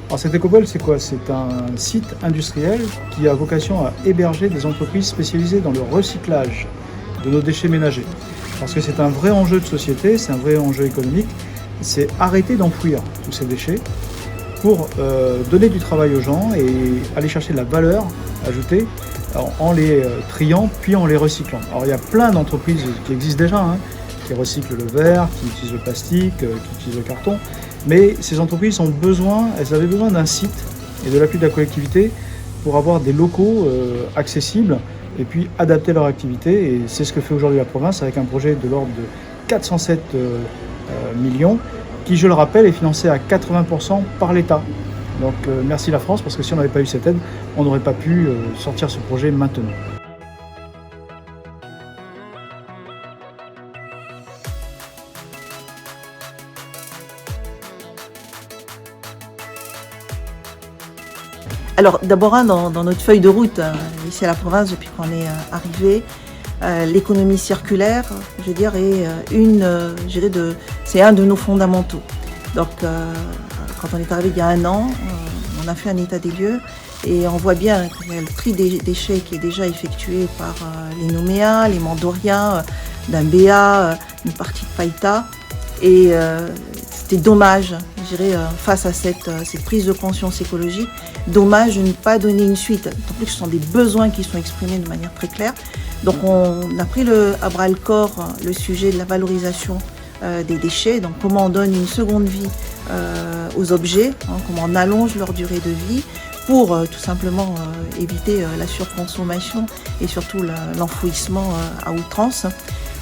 Alors cette écopole, c'est quoi? C'est un site industriel qui a vocation à héberger des entreprises spécialisées dans le recyclage de nos déchets ménagers. Parce que c'est un vrai enjeu de société, c'est un vrai enjeu économique, c'est arrêter d'enfouir tous ces déchets pour donner du travail aux gens et aller chercher de la valeur ajoutée en les triant puis en les recyclant. Alors il y a plein d'entreprises qui existent déjà, hein, qui recyclent le verre, qui utilisent le plastique, qui utilisent le carton, mais ces entreprises elles avaient besoin d'un site et de l'appui de la collectivité pour avoir des locaux accessibles et puis adapter leur activité. Et c'est ce que fait aujourd'hui la province avec un projet de l'ordre de 407 millions qui, je le rappelle, est financé à 80% par l'État. Donc merci la France, parce que si on n'avait pas eu cette aide, on n'aurait pas pu sortir ce projet maintenant. Alors d'abord, dans notre feuille de route, ici à la province, depuis qu'on est arrivé, l'économie circulaire, je veux dire, c'est un de nos fondamentaux. Donc quand on est arrivé il y a un an, on a fait un état des lieux et on voit bien qu'il y a le tri des déchets qui est déjà effectué par les Noméens, les Mandoriens, d'Ambéa, une partie de Païta. Et c'était dommage, je dirais, face à cette prise de conscience écologique, dommage de ne pas donner une suite. D'autant plus que ce sont des besoins qui sont exprimés de manière très claire. Donc on a pris à bras le corps le sujet de la valorisation des déchets, donc comment on donne une seconde vie aux objets, comment on allonge leur durée de vie pour tout simplement éviter la surconsommation et surtout l'enfouissement à outrance.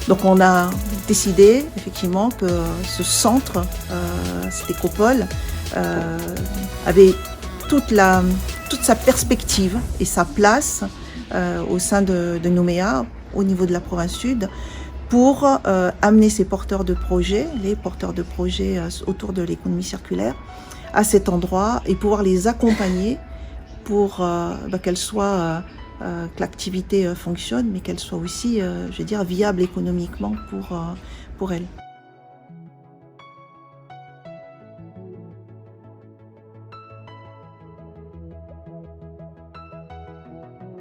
Donc on a décidé effectivement que ce centre, cette écopole, avait toute sa perspective et sa place au sein de Nouméa, au niveau de la province sud, pour amener ces porteurs de projets, les porteurs de projets autour de l'économie circulaire, à cet endroit et pouvoir les accompagner pour que l'activité fonctionne, mais qu'elle soit aussi, je veux dire, viable économiquement pour elle.